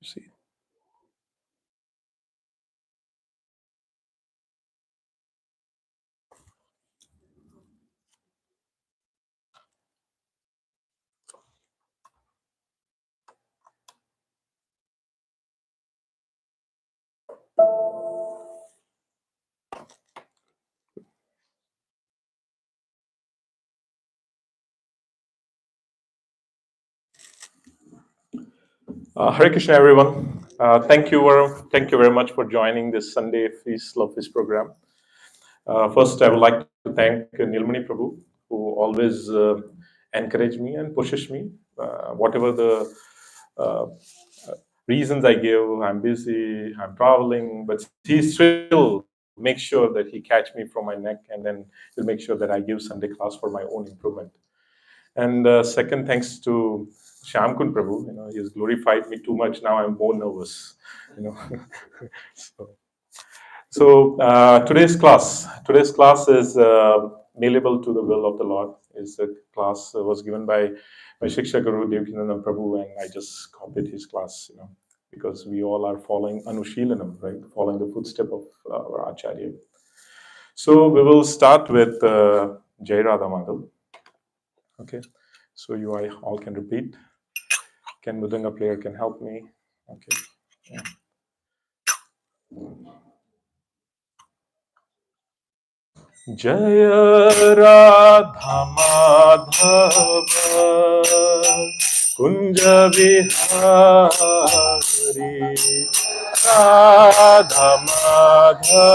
See. Hare Krishna, everyone. Thank you very much for joining this Sunday Feast Love Feast program. First, I would like to thank Nilmani Prabhu, who always encourage me and pushes me. Whatever the uh, reasons I give, I'm busy, I'm traveling, but he still makes sure that he catch me from my neck, and then he'll make sure that I give Sunday class for my own improvement. And second, thanks to Shamkun Prabhu, he's glorified me too much. Now I'm more nervous, you know. So today's class is Malleable to the Will of the Lord. Is a class was given by my Shiksha Guru Devkinanda Prabhu, and I just copied his class, because we all are following Anushilanam, right? Following the footstep of our Acharya. So we will start with Jai Radha Madhav. Okay, so you all can repeat. Can Mudanga player can help me? Okay. Yeah. Jaya Radha Madhava Kunja Vihari Radha Madhava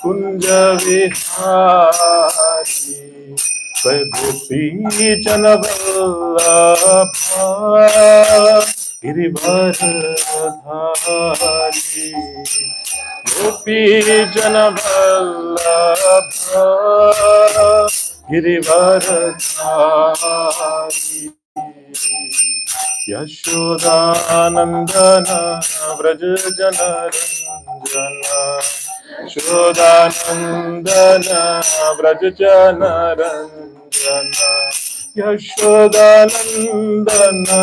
Kunja Vihari Gopi Janavallabha Girivardhari Gopi Janavallabha Girivardhari Yashodanandana Vrajajana Ranjana Yashodanandana Vrajajana Ranjana Yashodanandana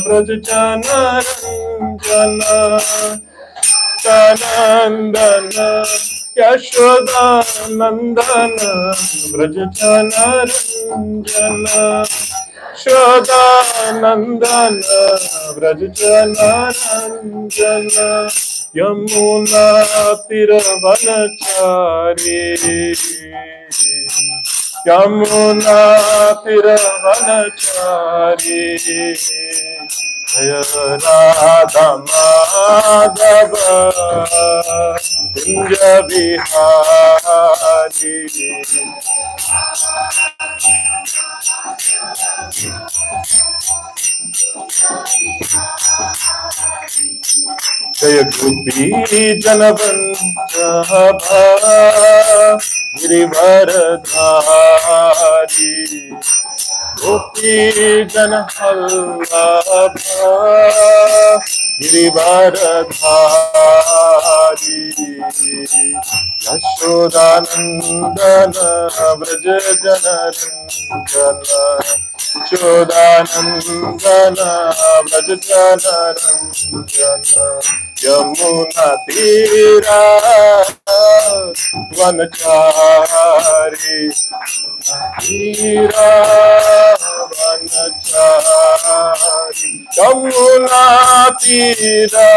Vrajajana Ranjana Nandana Yashodanandana Vrajajana Ranjana Shodanandana Vrajajana Ranjana Yamuna Tiravanachari Yamuna Tiravanachari Jaya Radha Madhava Kunja Vihari Jaya Gopi Janavallabha Girivardhari Gopi Janavallabha Girivardhari Yashodanandana Vrajajana Ranjana Yashodanandana Vrajajana Ranjana Yamuna Tira Vanachari Tira Vanachari Yamuna Tira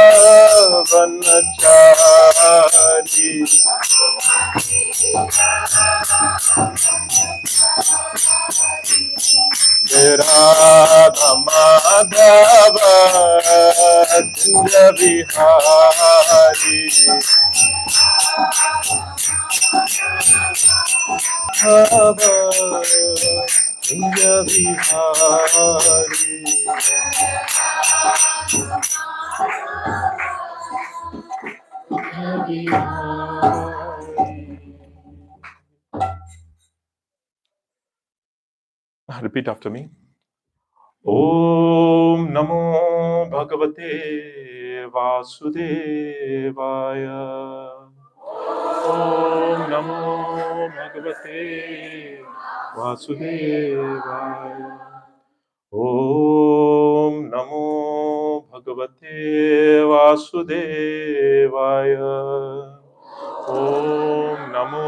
Vanachari Radha Madhava Kunja Vihari Madhava Kunja Vihari Repeat after me. Om Namo Bhagavate Vasudevaya. Om Namo Bhagavate Vasudevaya. Om Namo Bhagavate Vasudevaya. Om Namo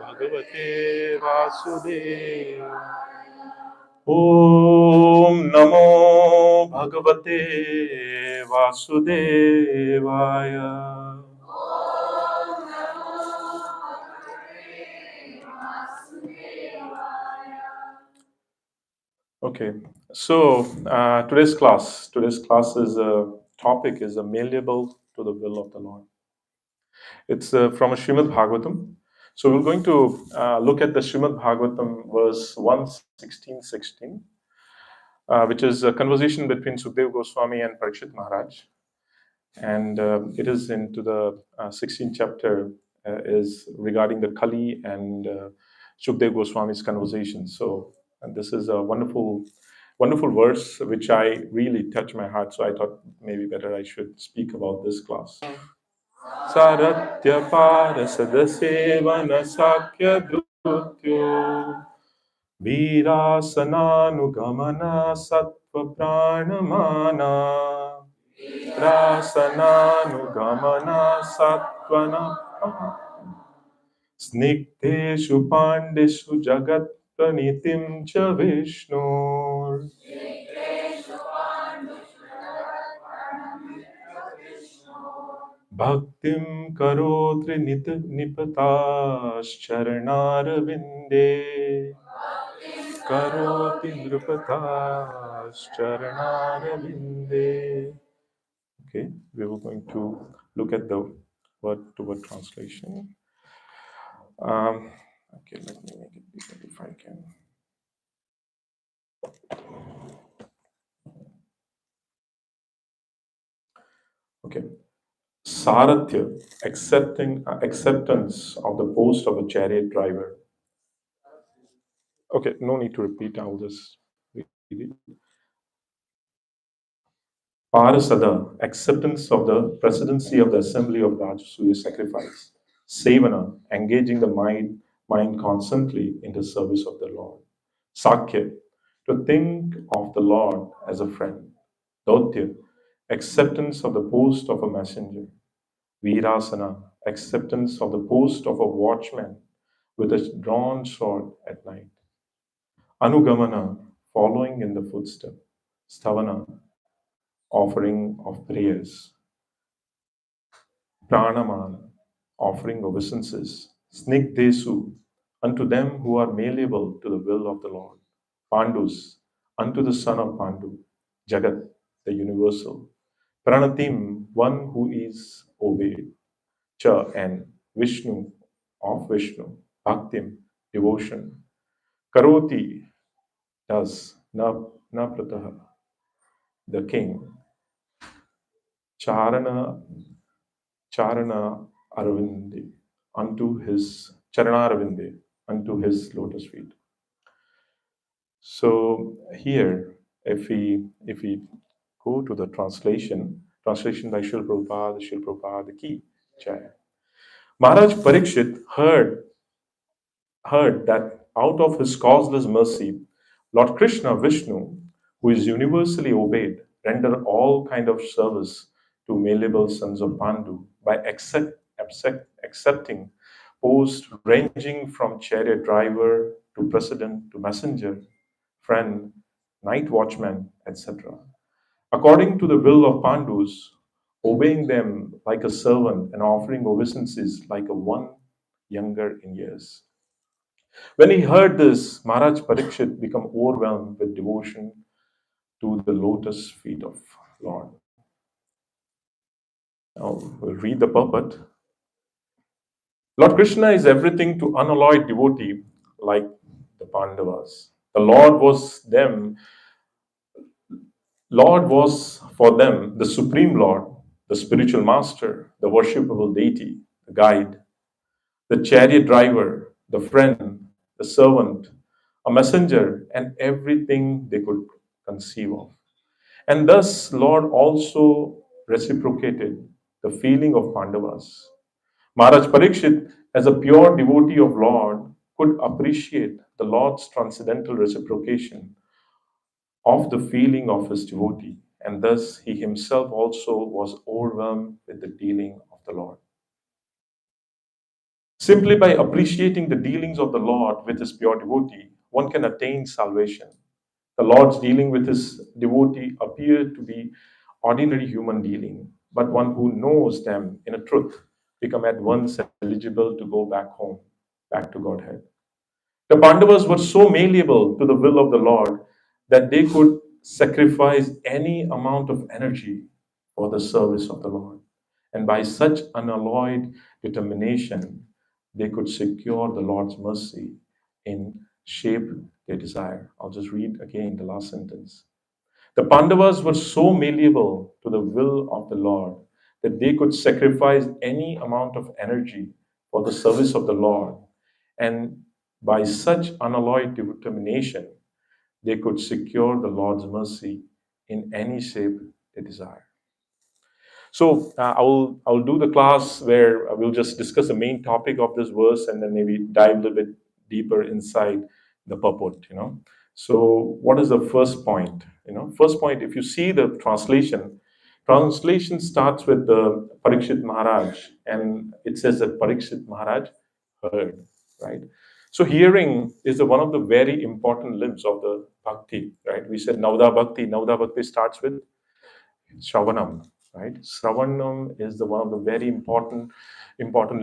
Bhagavate Vasudevaya. Om Namo Bhagavate Vasudevaya. Okay, so today's class is topic is malleable to the will of the Lord. It's from a Srimad Bhagavatam. So we're going to look at the Srimad Bhagavatam verse 116:16, which is a conversation between Sukdev Goswami and Parikshit Maharaj. And it is into the 16th chapter is regarding the Kali and Sukdev Goswami's conversation. So and this is a wonderful verse which I really touched my heart. So I thought maybe better I should speak about this class. Saratya Parasada Sakya Dutyo Virasananu Sattva Pranamana Rasananu Sattvana Snigdeshu Pandeshu Jagat Pranitim Cha Vishnu Bhaktim Karotri Nipatas Charanaravinde Karoti Nripatas Charanaravinde. Okay, we were going to look at the word-to-word translation. Okay, let me make it bigger if I can. Okay. Saratya, acceptance of the post of a chariot driver. Okay, no need to repeat, I'll just read it. Parasada, acceptance of the presidency of the assembly of Rajasuya sacrifice. Sevana, engaging the mind constantly in the service of the Lord. Sakya, to think of the Lord as a friend. Dautya, acceptance of the post of a messenger. Virasana, acceptance of the post of a watchman with a drawn sword at night. Anugamana, following in the footstep. Stavana, offering of prayers. Pranamana, offering obeisances. Snigdesu, unto them who are malleable to the will of the Lord. Pandus, unto the son of Pandu. Jagat, the universal. Pranatim, one who is obeyed. Cha, and Vishnu, of Vishnu. Bhaktim, devotion. Karoti, does. Naprataha, the king. Charana Arvinde, unto his Charanaravinde, unto his lotus feet. So here, if we go to the translation by Srila Prabhupada Ki Jai. Maharaj Parikshit heard that out of his causeless mercy, Lord Krishna, Vishnu, who is universally obeyed, render all kind of service to malleable sons of Pandu by accepting posts ranging from chariot driver to president to messenger, friend, night watchman, etc. According to the will of Pandus, obeying them like a servant and offering obeisances like a one younger in years. When he heard this, Maharaj Parikshit became overwhelmed with devotion to the lotus feet of Lord. Now we'll read the purport. Lord Krishna is everything to unalloyed devotee like the Pandavas. The Lord was for them the supreme Lord, the spiritual master, the worshipable deity, the guide, the chariot driver, the friend, the servant, a messenger, and everything they could conceive of. And thus, Lord also reciprocated the feeling of Pandavas. Maharaj Parikshit, as a pure devotee of Lord, could appreciate the Lord's transcendental reciprocation of the feeling of his devotee and thus he himself also was overwhelmed with the dealing of the Lord. Simply by appreciating the dealings of the Lord with his pure devotee, one can attain salvation. The Lord's dealing with his devotee appeared to be ordinary human dealing, but one who knows them in a truth become at once eligible to go back home, back to Godhead. The Pandavas were so malleable to the will of the Lord that they could sacrifice any amount of energy for the service of the Lord. And by such unalloyed determination, they could secure the Lord's mercy in shape they desire. I'll just read again the last sentence. The Pandavas were so malleable to the will of the Lord that they could sacrifice any amount of energy for the service of the Lord. And by such unalloyed determination, they could secure the Lord's mercy in any shape they desire. So I will do the class where we'll just discuss the main topic of this verse and then maybe dive a little bit deeper inside the purport. So what is the first point? First point, if you see the translation starts with the Parikshit Maharaj, and it says that Parikshit Maharaj heard, right? So hearing is one of the very important limbs of the bhakti, right? We said Navda Bhakti. Navda Bhakti starts with Shravanam, right? Shravanam is one of the very important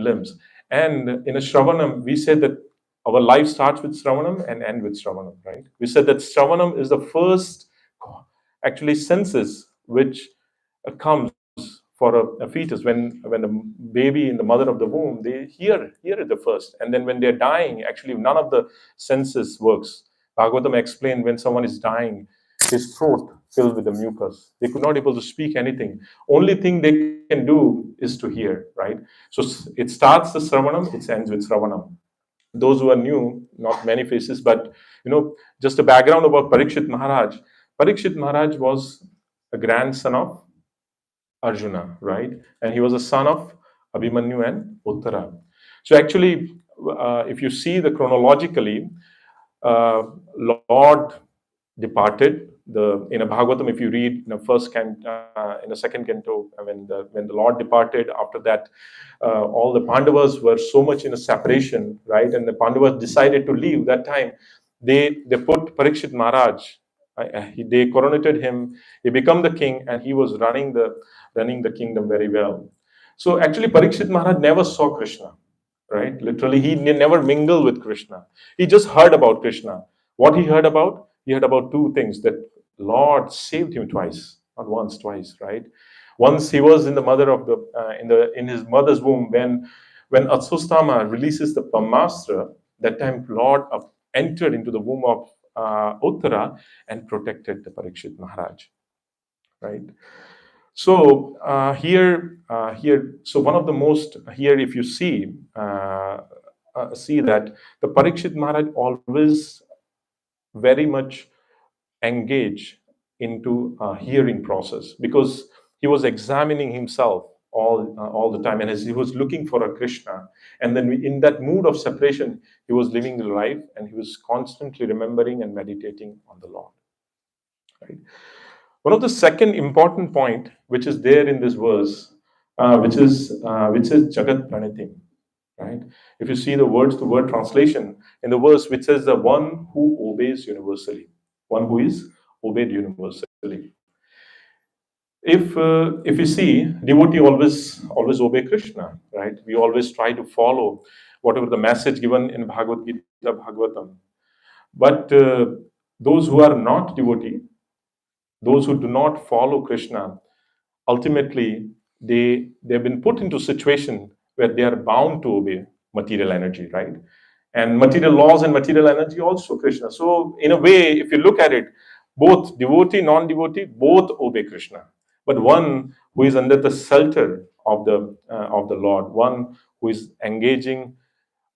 limbs. And in a Shravanam, we said that our life starts with Shravanam and end with Shravanam, right? We said that Shravanam is the first actually senses which comes for a fetus when the baby in the mother of the womb, they hear it the first, and then when they're dying, actually none of the senses works. Bhagavatam explained when someone is dying, his throat filled with the mucus. They could not able to speak anything. Only thing they can do is to hear, right? So it starts the Sravanam, it ends with Sravanam. Those who are new, not many faces, but just a background about Parikshit Maharaj. Parikshit Maharaj was a grandson of Arjuna, right? And he was a son of Abhimanyu and Uttara. So actually, if you see the chronologically, Lord departed. In a Bhagavatam, if you read in the second canto, when the Lord departed, after that, all the Pandavas were so much in a separation, right? And the Pandavas decided to leave. That time, they put Parikshit Maharaj. They coronated him. He became the king, and he was running the kingdom very well. So actually, Parikshit Maharaj never saw Krishna, right? Literally, he never mingled with Krishna. He just heard about Krishna. What he heard about? He heard about two things: that Lord saved him twice, not once, twice, right? Once he was in the mother of in his mother's womb when Atsustama releases the Brahmastra. That time, Lord entered into the womb of Uttara and protected the Parikshit Maharaj, right? So so one of the most here, if you see that the Parikshit Maharaj always very much engaged into hearing process, because he was examining himself all the time, and as he was looking for a Krishna, and then in that mood of separation, he was living the life, and he was constantly remembering and meditating on the Lord. Right. One of the second important point which is there in this verse, which is Jagat Pranitim, right? If you see the word translation in the verse, which says the one who obeys universally, one who is obeyed universally. If you see, devotee always obey Krishna, right? We always try to follow whatever the message given in Bhagavad Gita, Bhagavatam. But those who are not devotee, those who do not follow Krishna, ultimately they've been put into a situation where they are bound to obey material energy, right? And material laws and material energy also Krishna. So in a way, if you look at it, both devotee, non-devotee, both obey Krishna. But one who is under the shelter of the Lord, one who is engaging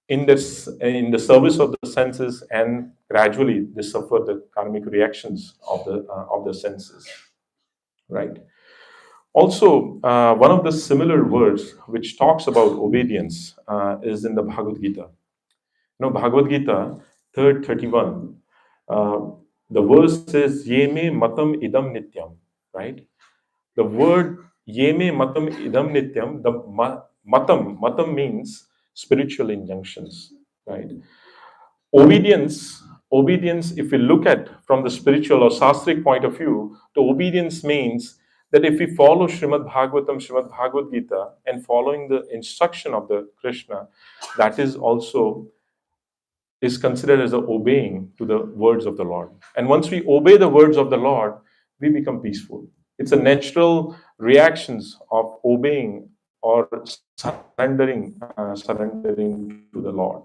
in the service of the senses, and gradually they suffer the karmic reactions of the senses, right? Also, one of the similar words which talks about obedience is in the Bhagavad Gita. Bhagavad Gita, 31. The verse says, "Ye me matam idam nityam," right? The word yeme matam idam nityam, the matam means spiritual injunctions, right? Obedience, if we look at from the spiritual or sastric point of view, the obedience means that if we follow Srimad Bhagavad Gita, and following the instruction of the Krishna, that is also is considered as a obeying to the words of the Lord. And once we obey the words of the Lord, we become peaceful. It's a natural reactions of obeying or surrendering to the Lord,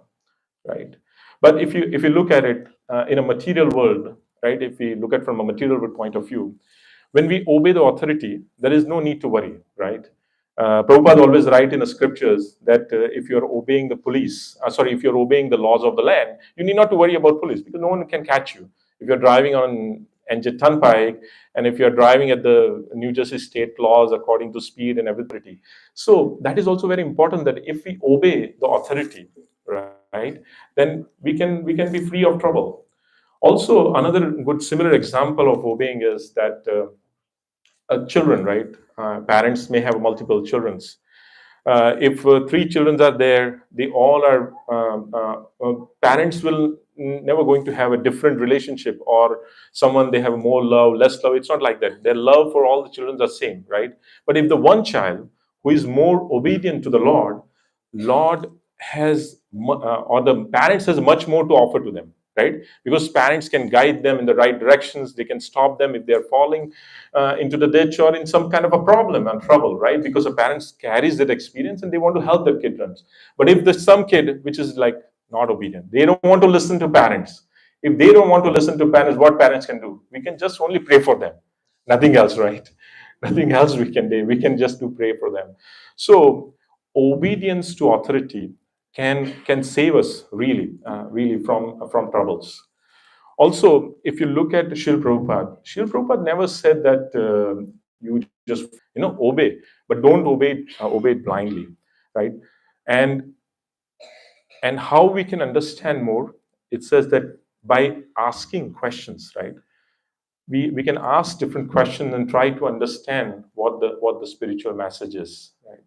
right? But if you look at it in a material world, right? If we look at from a material world point of view, when we obey the authority, there is no need to worry, right? Prabhupada always write in the scriptures that if you're obeying the police, if you're obeying the laws of the land, you need not to worry about police because no one can catch you. If you're driving on NJ Turnpike and if you're driving at the New Jersey state laws according to speed and everything. So that is also very important that if we obey the authority, right, then we can be free of trouble. Also, another good similar example of obeying is that children, right? Parents may have multiple childrens. If three children are there, they all are parents will never going to have a different relationship or someone they have more love, less love. It's not like that. Their love for all the children are same, right? But if the one child who is more obedient to the Lord has or the parents has much more to offer to them, right? Because parents can guide them in the right directions. They can stop them if they're falling into the ditch or in some kind of a problem and trouble, right? Because the parents carries that experience and they want to help their kid runs. But if there's some kid which is like not obedient, they don't want to listen to parents. If they don't want to listen to parents, what parents can do? We can just only pray for them. Nothing else, right? Nothing else we can do. We can just do pray for them. So obedience to authority can save us really from troubles. Also, if you look at Srila Prabhupada never said that you just obey, but don't obey it blindly, right? And how we can understand more, it says that by asking questions, right? We can ask different questions and try to understand what the spiritual message is, right?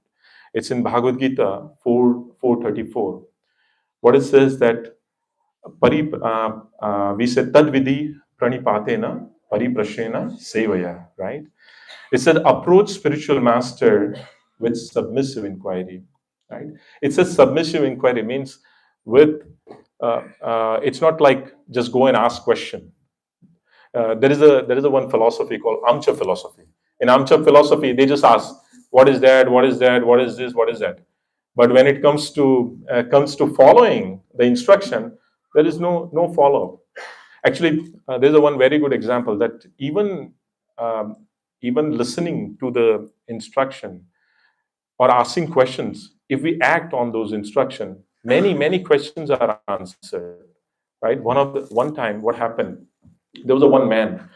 It's in Bhagavad Gita 4:34. What it says that we said tad vidhi pranipatena pariprashena sevaya, right? It said approach spiritual master with submissive inquiry, right? It says submissive inquiry means with it's not like just go and ask question. There is a one philosophy called Amcha philosophy. In Amcha philosophy, they just ask, what is that? What is that? What is this? What is that? But when it comes to following the instruction, there is no follow. Actually, there's a one very good example that even listening to the instruction or asking questions, if we act on those instructions, many questions are answered. Right? One time, what happened? There was a one man.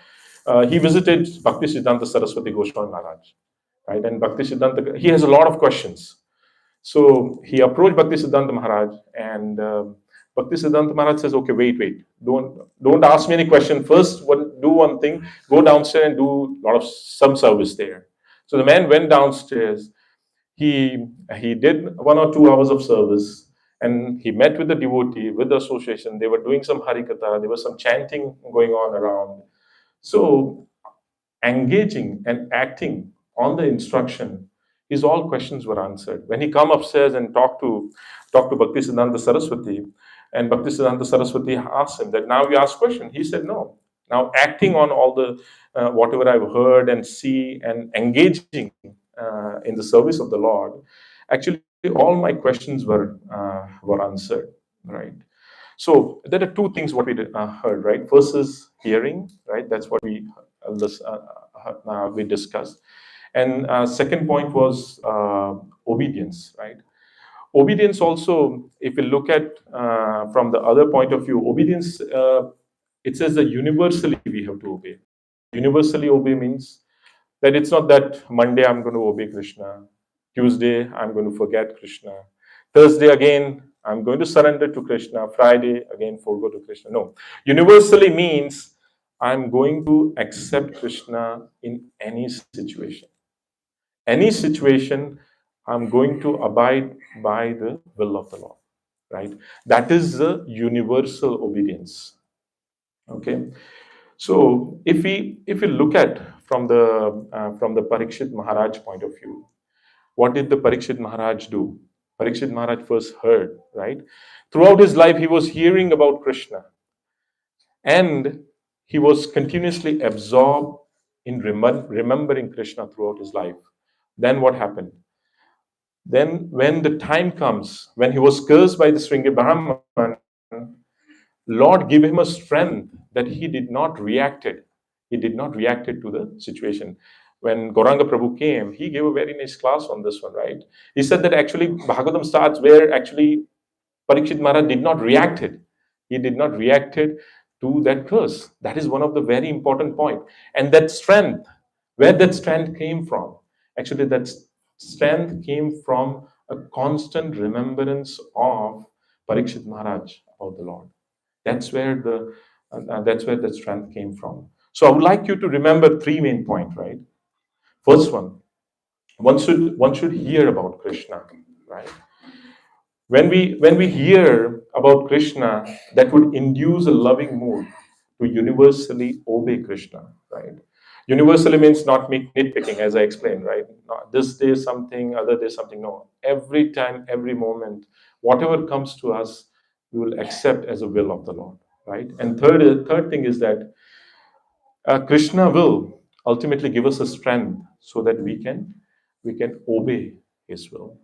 He visited Bhakti Siddhanta Saraswati Goswami Maharaj, right? And Bhakti Siddhanta, he has a lot of questions. So he approached Bhakti Siddhanta Maharaj, and Bhakti Siddhanta Maharaj says, "Okay, wait, don't ask me any question. First, do one thing: go downstairs and do a lot of some service there." So the man went downstairs. He did 1 or 2 hours of service, and he met with the devotee, with the association. They were doing some harikatha. There was some chanting going on around. So engaging and acting on the instruction, his all questions were answered. When he come upstairs and talked to Bhakti Siddhanta Saraswati, and Bhakti Siddhanta Saraswati asked him that now you ask question. He said no. Now acting on all the whatever I've heard and see and engaging in the service of the Lord, actually all my questions were answered, right? So there are two things what we heard, right? First is hearing, right? That's what we discussed. And second point was obedience, right? Obedience also, if you look at from the other point of view, obedience, it says that universally we have to obey. Universally obey means that it's not that Monday I'm going to obey Krishna, Tuesday I'm going to forget Krishna, Thursday again I'm going to surrender to Krishna, Friday again forgo to Krishna. No. Universally means I'm going to accept Krishna in any situation. Any situation, I'm going to abide by the will of the Lord. Right? That is the universal obedience. Okay. So if we look at from the Parikshit Maharaj point of view, what did the Parikshit Maharaj do? Parikshit Maharaj first heard, right? Throughout his life, he was hearing about Krishna, and he was continuously absorbed in remembering Krishna throughout his life. Then what happened? Then, when the time comes, when he was cursed by the Sringi Brahman, Lord gave him a strength that he did not reacted. He did not reacted to the situation. When Gauranga Prabhu came, he gave a very nice class on this one, right? He said that actually Bhagavatam starts where actually Parikshit Maharaj did not reacted. He did not reacted to that curse. That is one of the very important point. And that strength, where that strength came from, actually that strength came from a constant remembrance of Parikshit Maharaj about the Lord. That's where the strength came from. So I would like you to remember three main points, right? First one should hear about Krishna, right? When we hear about Krishna, that would induce a loving mood to universally obey Krishna, right? Universally means not nitpicking, as I explained, right? Not this day something, other day something. No, every time, every moment, whatever comes to us, we will accept as a will of the Lord, right? And third thing is that Krishna will ultimately give us a strength so that we can obey His will.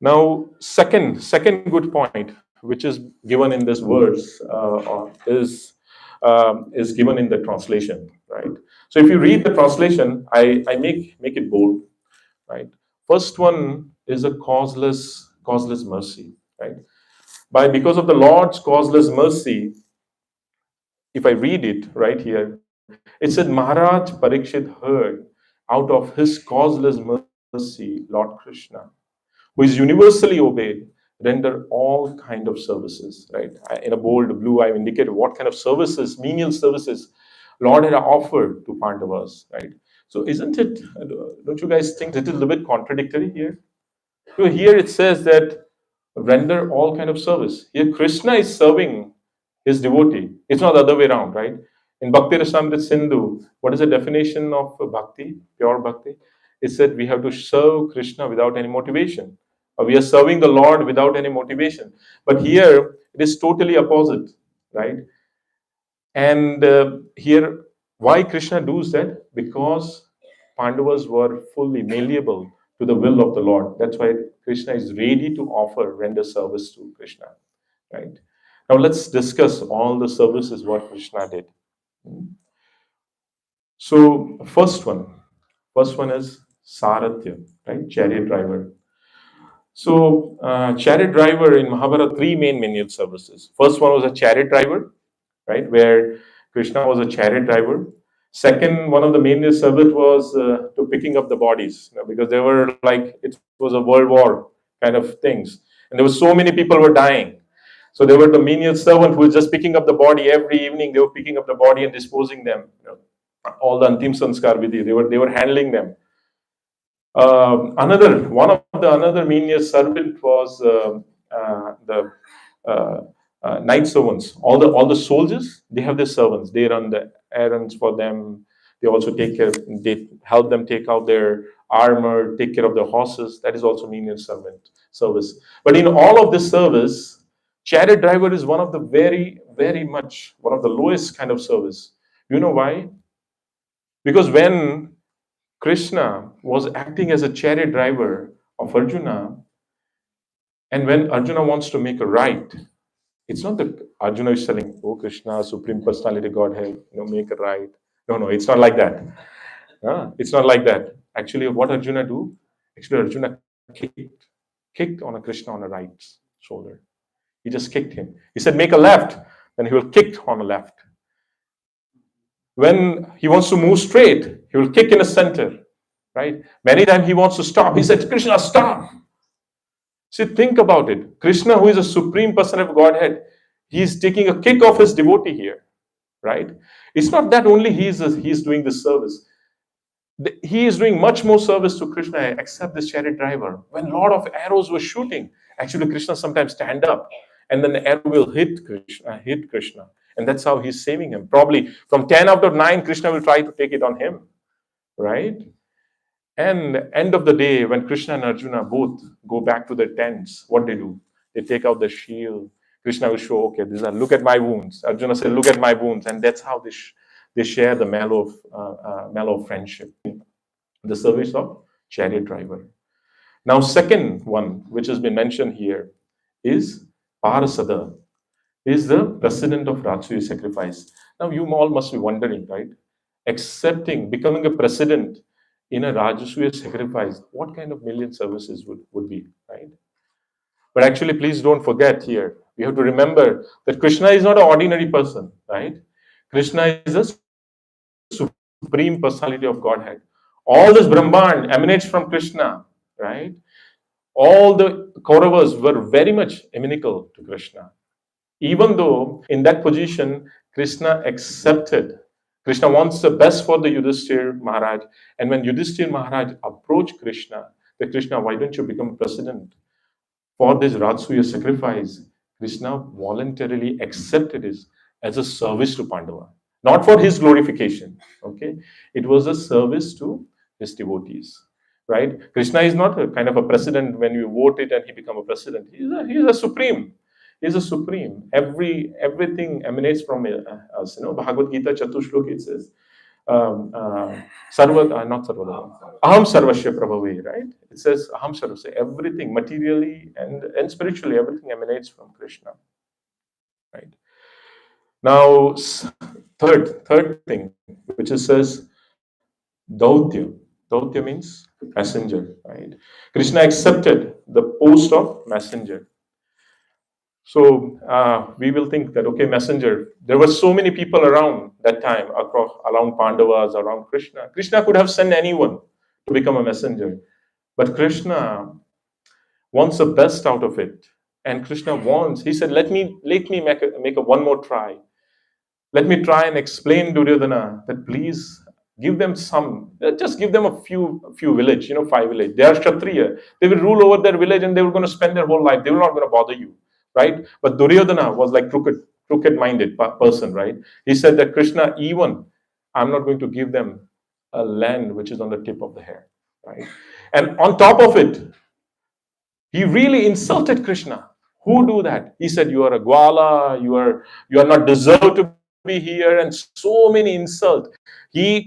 Now, second good point, which is given in this verse, is given in the translation, right? So, if you read the translation, I make it bold, right? First one is a causeless mercy, right? Because of the Lord's causeless mercy, if I read it right here, it said Maharaj Parikshit heard out of his causeless mercy, Lord Krishna, who is universally obeyed, render all kind of services, right? In a bold blue, I've indicated what kind of services, menial services, Lord had offered to Pandavas, right? So isn't it, don't you guys think it is a little bit contradictory here? So here it says that render all kind of service. Here Krishna is serving his devotee. It's not the other way around, right? In Bhakti Rasamrit Sindhu, what is the definition of bhakti, pure bhakti? It said we have to serve Krishna without any motivation. Or we are serving the Lord without any motivation. But here it is totally opposite, right? And here, why Krishna does that? Because Pandavas were fully malleable to the will of the Lord. That's why Krishna is ready to render service to Krishna, right? Now let's discuss all the services what Krishna did. So first one is Sarathya, right? Chariot driver. So chariot driver in Mahabharata, three main menial services. First one was a chariot driver, right? Where Krishna was a chariot driver. Second, one of the menial service was to picking up the bodies, because they were like, it was a world war kind of things. And there were so many people were dying. So they were the menial servant who was just picking up the body every evening. They were picking up the body and disposing them. All the antim sanskar vidhi, they were handling them. Another menial servant was the night servants. All the soldiers, they have their servants. They run the errands for them. They also they help them take out their armor, take care of their horses. That is also menial service. But in all of this service, chariot driver is one of the very much one of the lowest kind of service. You know why? Because when Krishna was acting as a chariot driver of Arjuna, and when Arjuna wants to make a right, it's not that Arjuna is telling, "Oh Krishna, Supreme Personality Godhead, make a right." No, it's not like that. It's not like that. Actually, what Arjuna do? Actually, Arjuna kicked on a Krishna on a right shoulder. He just kicked him. He said, "Make a left," then he will kick on a left. When he wants to move straight, he will kick in the center, right? Many times he wants to stop. He said, "Krishna, stop." See, think about it. Krishna, who is a supreme person of Godhead, he is taking a kick off his devotee here, right? It's not that only he's doing this service. He is doing much more service to Krishna except this chariot driver. When a lot of arrows were shooting, actually Krishna sometimes stand up and then the arrow will hit Krishna. And that's how he's saving him. Probably from 10 out of 9, Krishna will try to take it on him, right? And end of the day, when Krishna and Arjuna both go back to their tents, what they do? They take out the shield. Krishna will show, okay, these are, look at my wounds. Arjuna said, look at my wounds. And that's how they share the mellow of friendship, the service of chariot driver. Now, second one, which has been mentioned here, is Parasada, is the president of Rajsuya sacrifice. Now, you all must be wondering, right? Becoming a president in a Rajasuya sacrifice, what kind of million services would be, right? But actually, please don't forget here, we have to remember that Krishna is not an ordinary person, right? Krishna is a supreme personality of Godhead. All this Brahman emanates from Krishna, right? All the Kauravas were very much inimical to Krishna. Even though in that position, Krishna wants the best for the Yudhishthir Maharaj. And when Yudhishthir Maharaj approached Krishna, that Krishna, why don't you become president for this Rajasuya sacrifice? Krishna voluntarily accepted it as a service to Pandava, not for his glorification. Okay, it was a service to his devotees. Right? Krishna is not a kind of a president when you vote it and he become a president. He's a supreme. He's a supreme. Everything emanates from us. Bhagavad Gita Chatushlok, it says, not Sarva, Aham Sarvasya Prabhave, right? It says Aham Sarvasya. Everything materially and spiritually, everything emanates from Krishna. Right? Now, third thing, which it says, Dautya. Dautya means messenger, right? Krishna accepted the post of messenger. So we will think that, okay, messenger, there were so many people around that time, around Pandavas, around Krishna. Krishna could have sent anyone to become a messenger. But Krishna wants the best out of it. And Krishna he said, let me make one more try. Let me try and explain Duryodhana that please give them just give them a few village, 5 village. They are Kshatriya. They will rule over their village and they were going to spend their whole life. They were not going to bother you, right? But Duryodhana was like crooked-minded person, right? He said that Krishna, even I'm not going to give them a land which is on the tip of the hair, right? And on top of it, he really insulted Krishna. Who do that? He said, you are a Gwala, you are not deserved to be here, and so many insults.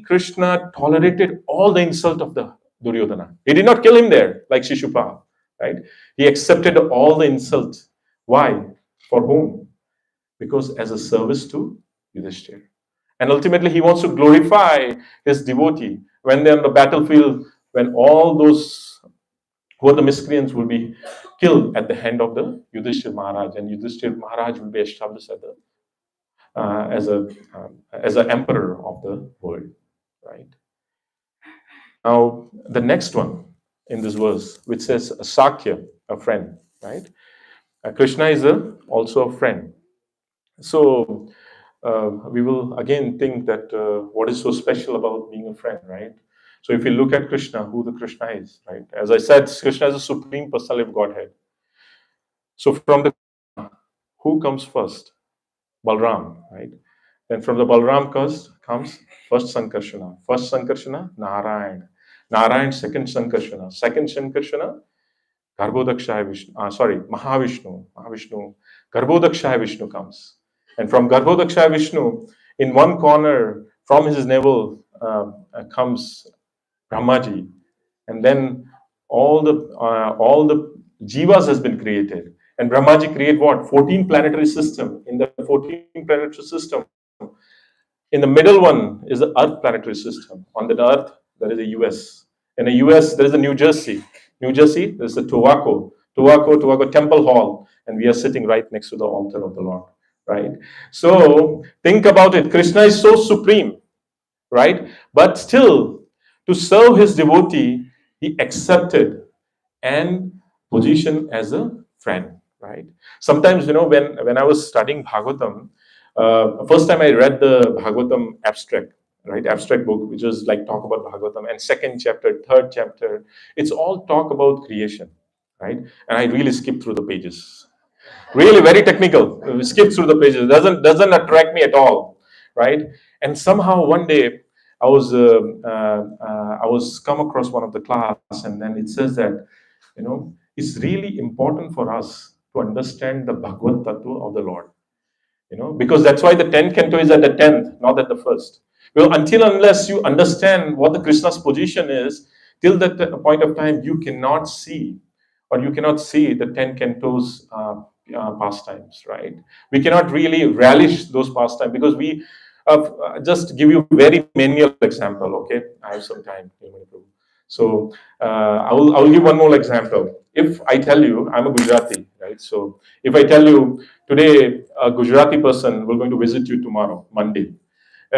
Krishna tolerated all the insult of the Duryodhana. He did not kill him there like Shishupal, right? He accepted all the insult. Why? For whom? Because as a service to Yudhishthira. And ultimately he wants to glorify his devotee when they're on the battlefield, when all those who are the miscreants will be killed at the hand of the Yudhishthira Maharaj, and Yudhishthira Maharaj will be established as an emperor of the world, right? Now, the next one in this verse, which says Sakya, a friend, right? Krishna is also a friend. So we will again think that what is so special about being a friend, right? So if you look at Krishna, who the Krishna is, right? As I said, Krishna is a supreme personality of Godhead. So from the who comes first? Balram, right? Then from the Balram comes first Sankarshana. First Sankarshana, Narayan. Narayan, second Sankarshana. Second Sankarshana, Garbhodakshaya Vishnu. Mahavishnu. Garbhodakshaya Vishnu comes. And from Garbhodakshaya Vishnu, in one corner, from his navel comes Brahmaji. And then all the jivas has been created. And Brahmaji create what? 14 planetary system. In the 14 planetary system, in the middle one is the Earth planetary system. On the Earth, there is the US. In the US, there is the New Jersey. New Jersey, there is the Tobacco Temple Hall. And we are sitting right next to the altar of the Lord, right? So think about it. Krishna is so supreme, right? But still, to serve his devotee, he accepted and positioned as a friend, right? Sometimes, when I was studying Bhagavatam, First time I read the Bhagavatam abstract, right? Abstract book, which is like talk about Bhagavatam, and second chapter, third chapter, it's all talk about creation, right? And I really skipped through the pages. Really very technical. Skip through the pages. Doesn't attract me at all, right? And somehow one day I was come across one of the class, and then it says that it's really important for us to understand the Bhagavad Tattva of the Lord. Because that's why the 10th canto is at the 10th, not at the first. Well, until unless you understand what the Krishna's position is, till that point of time, you cannot see, or you cannot see the 10 cantos pastimes, right? We cannot really relish those pastimes because we just give you very manual example. Okay, I have some time. So I will give one more example. If I tell you I'm a Gujarati, right? So if I tell you today a Gujarati person will going to visit you tomorrow, Monday,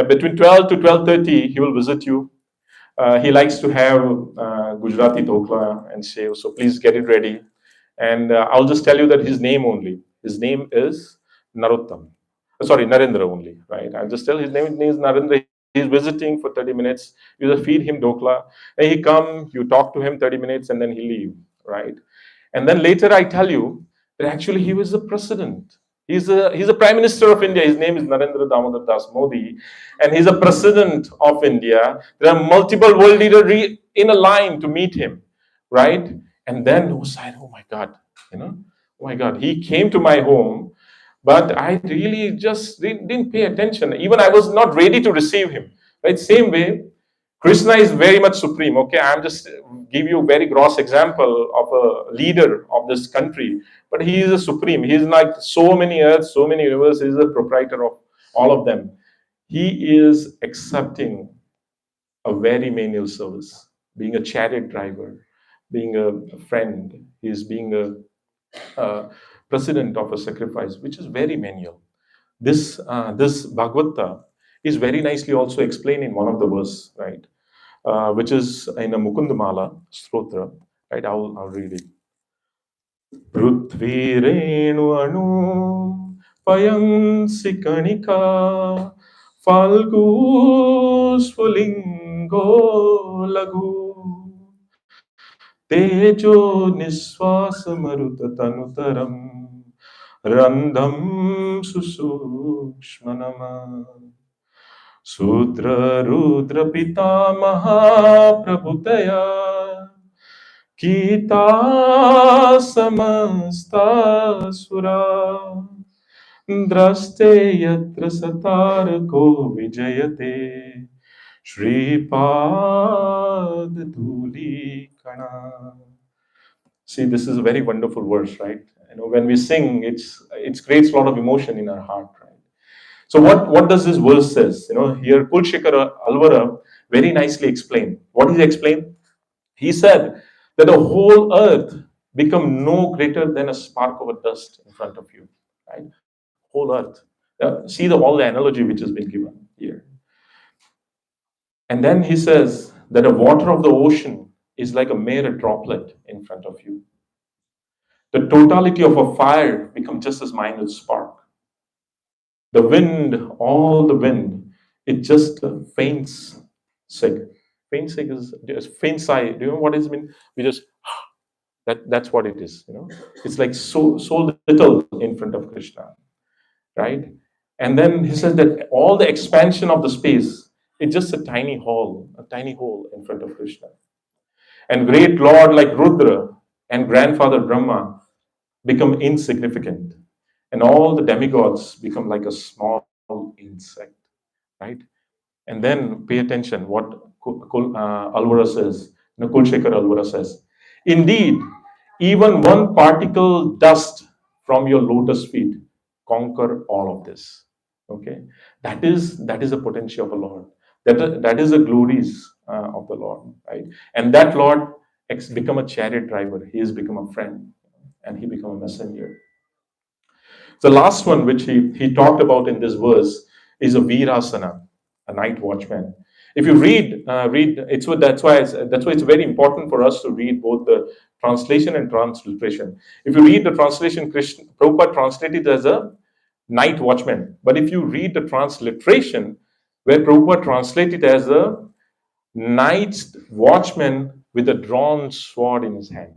between 12 to 12:30, he will visit you. He likes to have Gujarati dokla and say, so please get it ready. And I'll just tell you that his name only. His name is Narottam. Sorry, Narendra only, right? I'll just tell his name is Narendra. He's visiting for 30 minutes. You just feed him dokla. And he come, you talk to him 30 minutes, and then he leave, right? And then later I tell you that actually he was the president. He's a prime minister of India. His name is Narendra Damodar Das Modi, and he's a president of India. There are multiple world leaders in a line to meet him, right? And then who said, "Oh my God, oh my God, he came to my home, but I really just didn't pay attention. Even I was not ready to receive him." Right? Same way, Krishna is very much supreme. Okay, I'm just give you a very gross example of a leader of this country, but he is a supreme. He is like so many earths, so many universes. He is the proprietor of all of them. He is accepting a very menial service, being a chariot driver, being a friend. He is being a president of a sacrifice, which is very menial. This Bhagavata is very nicely also explained in one of the verse, right? Which is in a Mukundamala Stotra, right? I'll read it. Prithvi Renu Anu Payansi Kanika Falgu Sfulingo Lagu Tejo Niswasa Maruta Tanutaram Randham Susukshmanama Sudra Rudra Pitamaha Prabhutaya Kita Samasta Sura Draste Yatra Satarako Vijayate Shripad Dhuli Kana. See, this is a very wonderful verse, right? When we sing, it creates a lot of emotion in our heart, right? So what does this verse says? Here Kulshekara Alvara very nicely explained. What he explained? He said that the whole earth become no greater than a spark of a dust in front of you, right? Whole earth. See all the analogy which has been given here. And then he says that the water of the ocean is like a mere droplet in front of you. The totality of a fire becomes just as minute spark. The wind, all the wind, it just faints sig. Faint sig is just faint sigh. Do you know what it means? We just that's what it is. It's like so little in front of Krishna, right? And then he says that all the expansion of the space is just a tiny hole in front of Krishna. And great Lord like Rudra and grandfather Brahma become insignificant. And all the demigods become like a small insect, right? And then pay attention what Alvara says, Kulshekar Alvara says. Indeed, even one particle dust from your lotus feet conquer all of this. Okay, that is the potential of a Lord. That is the glories of the Lord, right? And that Lord become a chariot driver. He has become a friend, and he become a messenger. The last one which he talked about in this verse is a Virasana, a night watchman. If you read that's why it's very important for us to read both the translation and transliteration. If you read the translation, Prabhupada translated it as a night watchman. But if you read the transliteration, where Prabhupada translated as a night watchman with a drawn sword in his hand.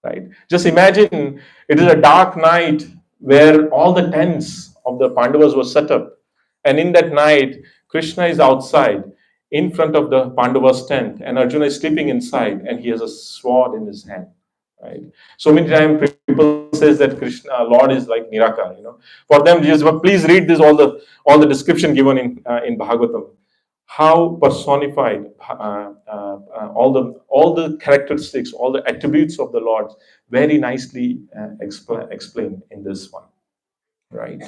Right? Just imagine it is a dark night where all the tents of the Pandavas were set up. And in that night, Krishna is outside in front of the Pandavas' tent, and Arjuna is sleeping inside, and he has a sword in his hand. Right? So many times people says that Krishna, Lord is like Nirakar. For them, just please read this all the description given in Bhagavatam, how personified all the characteristics, all the attributes of the Lord very nicely explained in this one, right?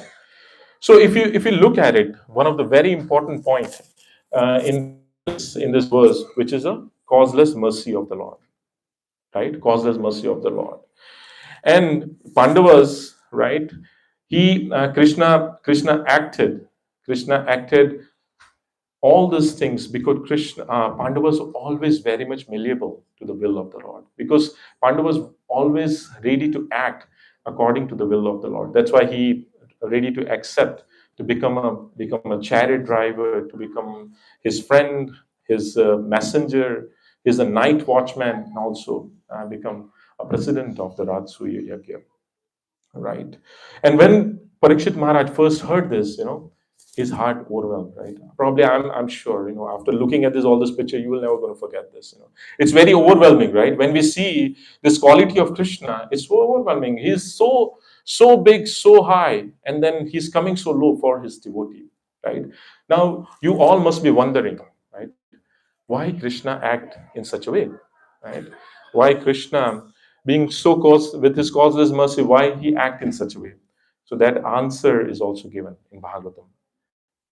So if you look at it, one of the very important points in this verse, which is a causeless mercy of the Lord, right? Causeless mercy of the Lord, and Pandavas, right? Krishna acted all these things because Pandavas were always very much malleable to the will of the Lord, because Pandavas always ready to act according to the will of the Lord. That's why he ready to accept to become a chariot driver, to become his friend, his messenger, he's a night watchman, and also become a president of the Rajsuya Yajna, right? And when Parikshit Maharaj first heard this, his heart overwhelmed, right? Probably, I'm sure, after looking at all this picture, you will never going to forget this. It's very overwhelming, right? When we see this quality of Krishna, it's so overwhelming. He's so big, so high, and then he's coming so low for his devotee, right? Now, you all must be wondering, right? Why Krishna act in such a way, right? Why Krishna, being so with his causeless mercy, why he act in such a way? So that answer is also given in Bhagavatam,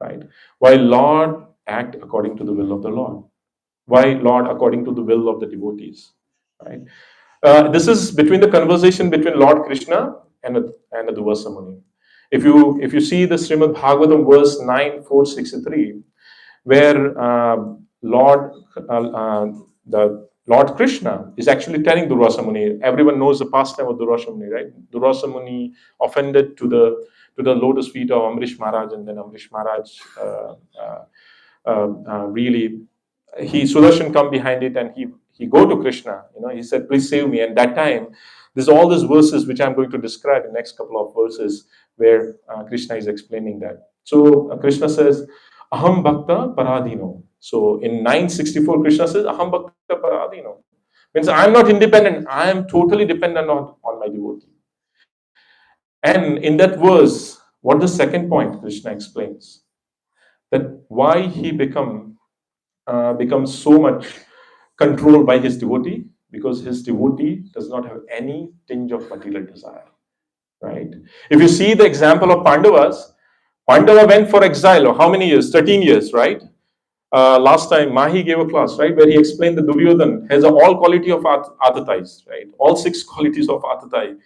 right? Why Lord act according to the will of the Lord? Why Lord according to the will of the devotees, right? This is between the conversation between Lord Krishna and the Durvasa Muni. If you see the Srimad Bhagavatam verse 9.463, where the Lord Krishna is actually telling Durvasa Muni. Everyone knows the pastime of Durvasa Muni, right? Durvasa Muni offended to the lotus feet of Amrish Maharaj, and then Amrish Maharaj really, Sudarshan come behind it, and he go to Krishna. He said, "Please save me." And that time, there's all these verses which I'm going to describe in the next couple of verses, where Krishna is explaining that. So Krishna says, "Aham Bhakta Paradino." So in 964, Krishna says, "Aham Bhakta Paradino." Means I'm not independent. I am totally dependent on my devotee. And in that verse, what the second point Krishna explains, that why he becomes so much controlled by his devotee, because his devotee does not have any tinge of material desire, right? If you see the example of Pandavas, Pandava went for exile, or how many years? 13 years, right? Last time Mahi gave a class, right, where he explained that Duryodhan has all quality of Atatais, right? All 6 qualities of Atatai.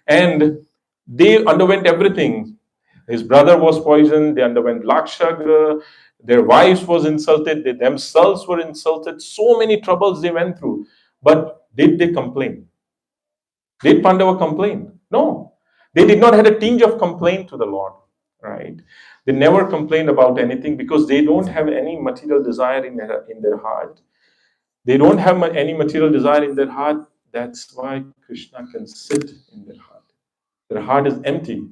And they underwent everything. His brother was poisoned, they underwent Lakshagra, their wives was insulted, they themselves were insulted, so many troubles they went through. But did they complain? Did Pandava complain? No. They did not have a tinge of complaint to the Lord, right? They never complained about anything because they don't have any material desire in their heart. They don't have any material desire in their heart. That's why Krishna can sit in their heart. Their heart is empty.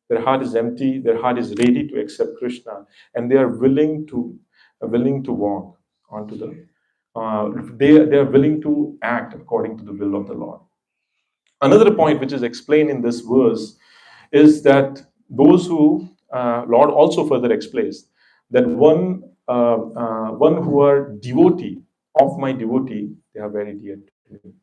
Their heart is empty. Their heart is ready to accept Krishna, and they are willing to walk onto the. They are willing to act according to the will of the Lord. Another point which is explained in this verse is that those who Lord also further explains that one who are devotee of my devotee, they are very dear to me.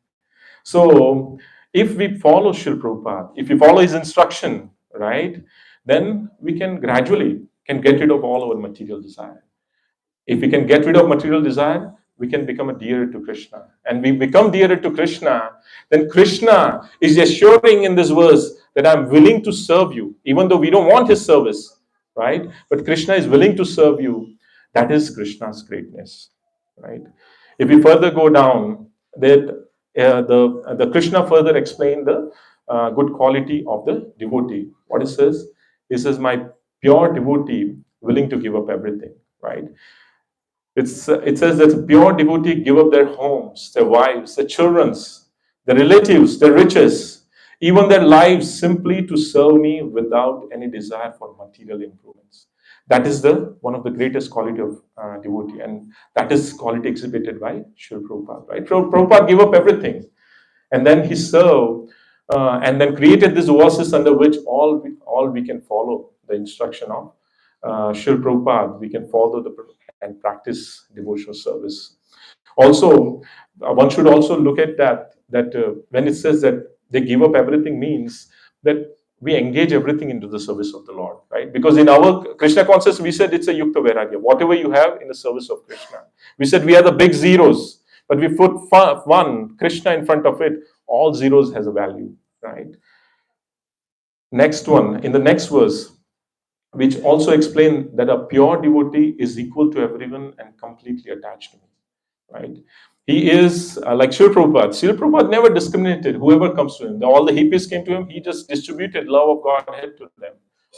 So if we follow Srila Prabhupada, if we follow his instruction, right, then we can gradually get rid of all our material desire. If we can get rid of material desire, we can become a dearer to Krishna. And we become dearer to Krishna, then Krishna is assuring in this verse that I'm willing to serve you, even though we don't want his service, right? But Krishna is willing to serve you. That is Krishna's greatness, right? If we further go down, that the Krishna further explained the good quality of the devotee. What it says, He says, my pure devotee willing to give up everything, right? It says that a pure devotee give up their homes, their wives, their children's, their relatives, their riches, even their lives simply to serve me without any desire for material improvements. That is the one of the greatest quality of devotee, and that is quality exhibited by Srila Prabhupada. Right? Prabhupada gave up everything, and then he served, and then created this oasis under which all we can follow the instruction of Srila Prabhupada. We can follow and practice devotional service. Also, one should also look at that when it says that they give up everything means that we engage everything into the service of the Lord, right? Because in our Krishna consciousness, we said it's a yukta vairagya. Whatever you have in the service of Krishna, we said we are the big zeros, but we put one Krishna in front of it. All zeros has a value, right? Next one, in the next verse, which also explain that a pure devotee is equal to everyone and completely attached to me, right? He is like Srila Prabhupada. Srila Prabhupada never discriminated whoever comes to him. All the hippies came to him, he just distributed love of Godhead to them,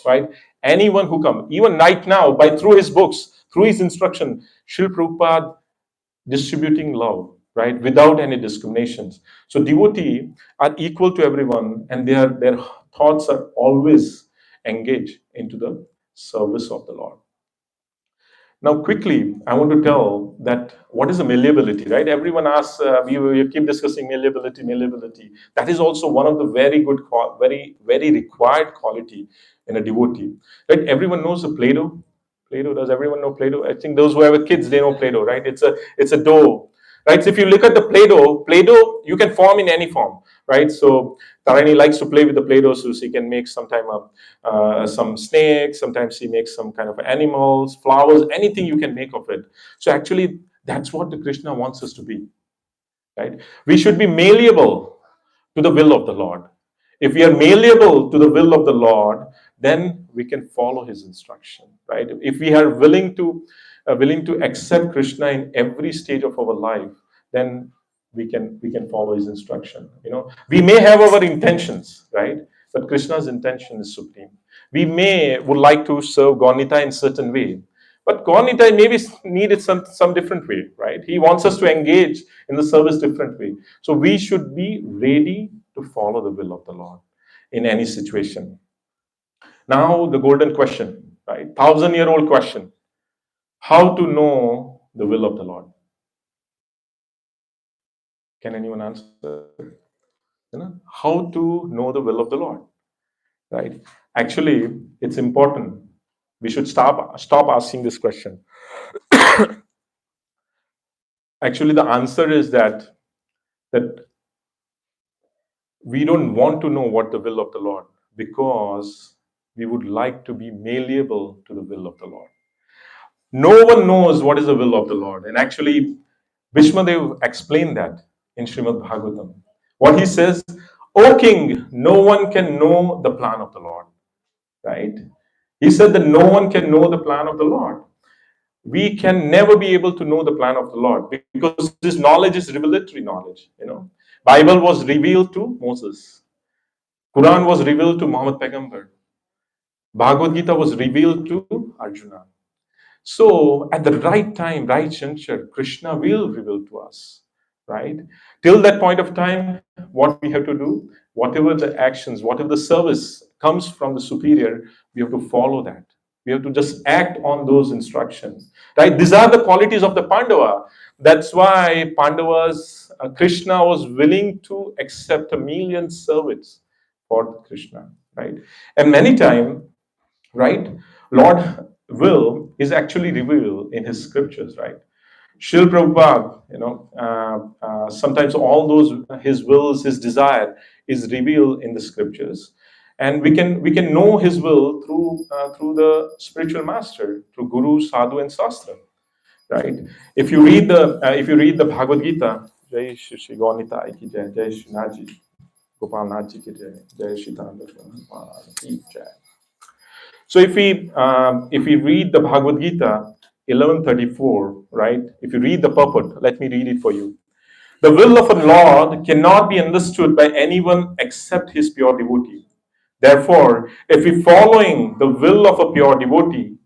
right? Anyone who comes, even right now, through his books, through his instruction, Srila Prabhupada distributing love, right, without any discriminations. So devotee are equal to everyone, and their thoughts are always engaged into the service of the Lord. Now, quickly, I want to tell that what is a malleability, right? Everyone asks, we keep discussing malleability. That is also one of the very good, very required quality in a devotee, right? Everyone knows the Play-Doh. Play-Doh, does everyone know Play-Doh? I think those who have kids, they know Play-Doh, right? It's a dough, right? So if you look at the Play-Doh, you can form in any form, right? So Tarini likes to play with the Play-Doh, so she can make some snakes, sometimes she makes some kind of animals, flowers, anything you can make of it. So actually, that's what the Krishna wants us to be, right? We should be malleable to the will of the Lord. If we are malleable to the will of the Lord, then we can follow his instruction, right? If we are willing to accept Krishna in every stage of our life, then we can follow his instruction. We may have our intentions, right? But Krishna's intention is supreme. We would like to serve Gaunita in certain way, but Gaunita maybe needed some different way, right? He wants us to engage in the service different way. So we should be ready to follow the will of the Lord in any situation. Now the golden question, right? 1,000-year-old question. How to know the will of the Lord? Can anyone answer? How to know the will of the Lord, right? Actually, it's important. We should stop asking this question. Actually, the answer is that we don't want to know what the will of the Lord, because we would like to be malleable to the will of the Lord. No one knows what is the will of the Lord. And actually, Vishmadev explained that in Srimad Bhagavatam. What he says, O king, no one can know the plan of the Lord. Right? He said that no one can know the plan of the Lord. We can never be able to know the plan of the Lord, because this knowledge is revelatory knowledge. Bible was revealed to Moses. Quran was revealed to Muhammad Paigambar. Bhagavad Gita was revealed to Arjuna. So at the right time, right juncture, Krishna will reveal to us, right? Till that point of time, what we have to do, whatever the actions, whatever the service comes from the superior, we have to follow that. We have to just act on those instructions, right? These are the qualities of the Pandava. That's why Pandavas, Krishna was willing to accept 1,000,000 servants for Krishna, right? And many times, right, Lord will is actually revealed in his scriptures, right? Srila Prabhupada, sometimes all those his wills, his desire is revealed in the scriptures, and we can know his will through the spiritual master, through Guru, Sadhu, and Sastra, right? If you read the Bhagavad Gita, Jai Shri Gaunita ki Jai, Jai Shri Naji, Gopal Naji ki Jai, Jai Shri Dhamma ki Jai. So if we read the Bhagavad Gita 11:34, right? If you read the purport, let me read it for you. The will of a Lord cannot be understood by anyone except his pure devotee. Therefore, if we following the will of a pure devotee,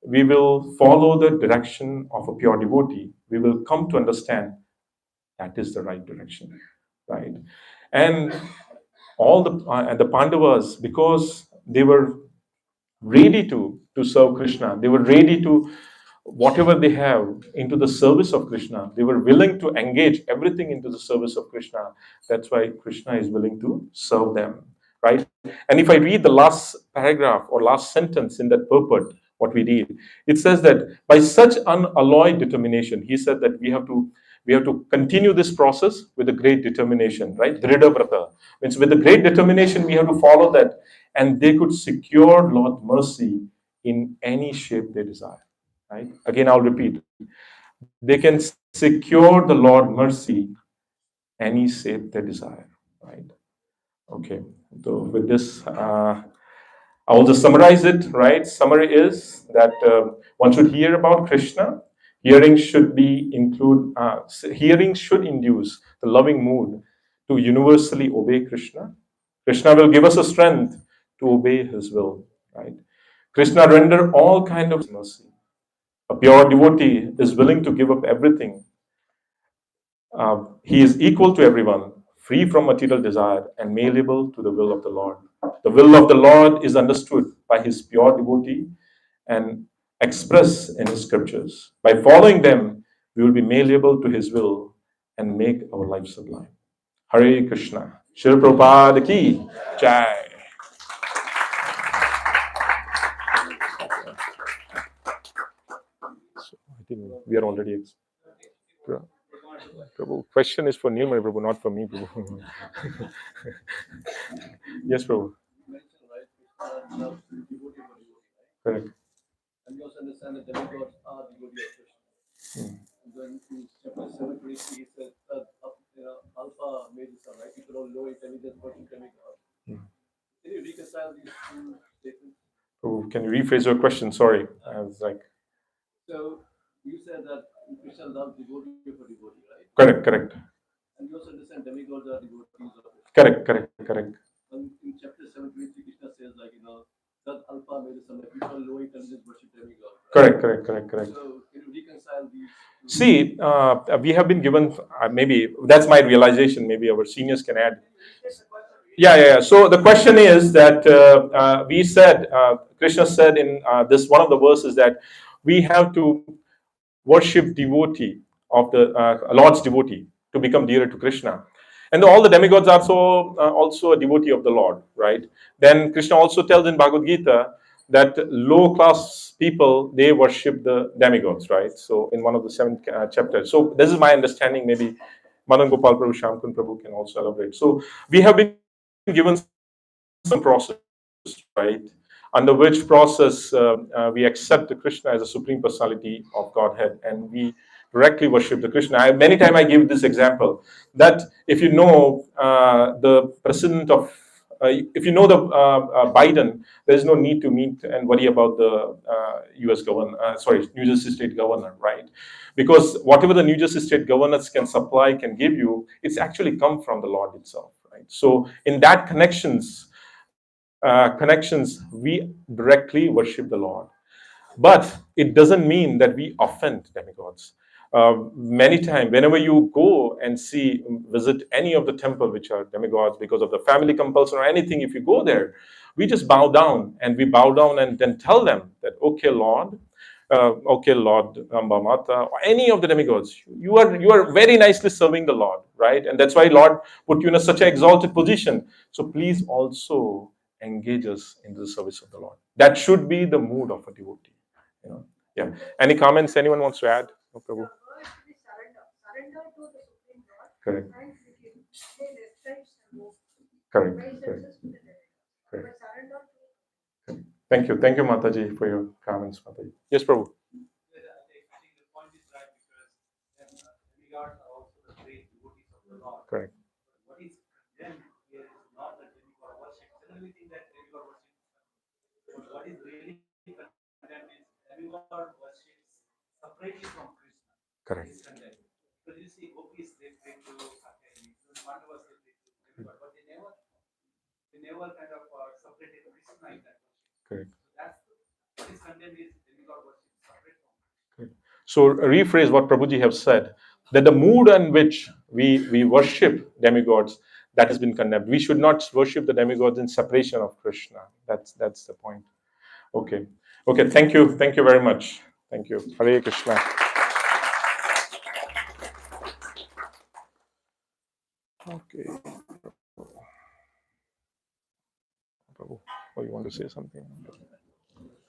we will follow the direction of a pure devotee. We will come to understand that is the right direction, right? And all the Pandavas, because they were ready to serve Krishna, they were ready to whatever they have into the service of Krishna. They were willing to engage everything into the service of Krishna. That's why Krishna is willing to serve them, right? And if I read the last paragraph or last sentence in that purport, what we read, it says that by such unalloyed determination, he said that we have to continue this process with a great determination, right? Dhrida vrata means with a great determination we have to follow that, and they could secure Lord mercy in any shape they desire. Right? Again, I'll repeat. They can secure the Lord mercy any shape they desire. Right? Okay. So with this, I'll just summarize it. Right? Summary is that one should hear about Krishna. Hearing should be include. Hearing should induce the loving mood to universally obey Krishna. Krishna will give us a strength to obey His will. Right? Krishna render all kind of mercy. A pure devotee is willing to give up everything. He is equal to everyone, free from material desire, and malleable to the will of the Lord. The will of the Lord is understood by his pure devotee and expressed in his scriptures. By following them, we will be malleable to his will and make our life sublime. Hare Krishna. Shri Prabhupada ki Jai. So I think we are already. Prabhu, question is for Nilmani Prabhu, not for me, Prabhu. Yes, Prabhu. Correct. And we also understand that demigods are devotee of Krishna. And then in chapter 723, he says that Alpha made the sun, right? People all low intelligence worship demigod. Can you reconcile these two statements? Prabhu, can you rephrase your question? Sorry. I was like. So you said that Krishna loves devotee for devotee, right? Correct. And you also understand demigods are devotees of Krishna. Correct. And in chapter 723, Krishna says, like, that Alpha made the sun, like people low intelligence worship demigod. Right? Correct. So can you reconcile these? See, we have been given, maybe that's my realization, maybe our seniors can add. Yeah. So the question is that we said, Krishna said in this one of the verses that we have to worship devotee of the Lord's devotee to become dearer to Krishna. And all the demigods are also a devotee of the Lord, right? Then Krishna also tells in Bhagavad Gita that low class people, they worship the demigods, right? So in one of the 7 chapters. So this is my understanding. Maybe Madan Gopal Prabhu, Shamkun Prabhu can also elaborate. So we have been given some process, right? Under which process we accept the Krishna as a supreme personality of Godhead, and we directly worship the Krishna. Many times I give this example that if you know the president of, if you know the Biden, there is no need to meet and worry about the U.S. governor, New Jersey state governor, right? Because whatever the New Jersey state governors can supply, can give you, it's actually come from the Lord itself, right? So in that connections, we directly worship the Lord. But it doesn't mean that we offend demigods. Many times, whenever you go and visit any of the temple which are demigods because of the family compulsion or anything, if you go there, we just bow down and then tell them that, okay, Lord, Amba Mata, or any of the demigods, you are very nicely serving the Lord, right? And that's why Lord put you in such an exalted position. So please also engage us in the service of the Lord. That should be the mood of a devotee. Yeah. Any comments anyone wants to add? No, Prabhu. Correct. Thank you, Mataji, for your comments, Mataji. Yes, Prabhu. The point is right because demigods are also the great devotees of the Lord. Correct. What is condemned here is not the demigod worship. Generally, we think that demigod worship. But what is really condemned is demigod worship separately from Krishna. Correct. Is condemned. Because you see, gopis they pray to Pandavas they pray to demigod, but they they never kind of separated Krishna in that worship. Correct. So that's what is condemned is demigod worship separate from Krishna. Correct. So rephrase what Prabhuji have said, that the mood in which we worship demigods, that has been condemned. We should not worship the demigods in separation of Krishna. That's the point. Okay. Okay. Thank you very much. Thank you. Hare Krishna. Okay. Prabhu, oh, you want to say something?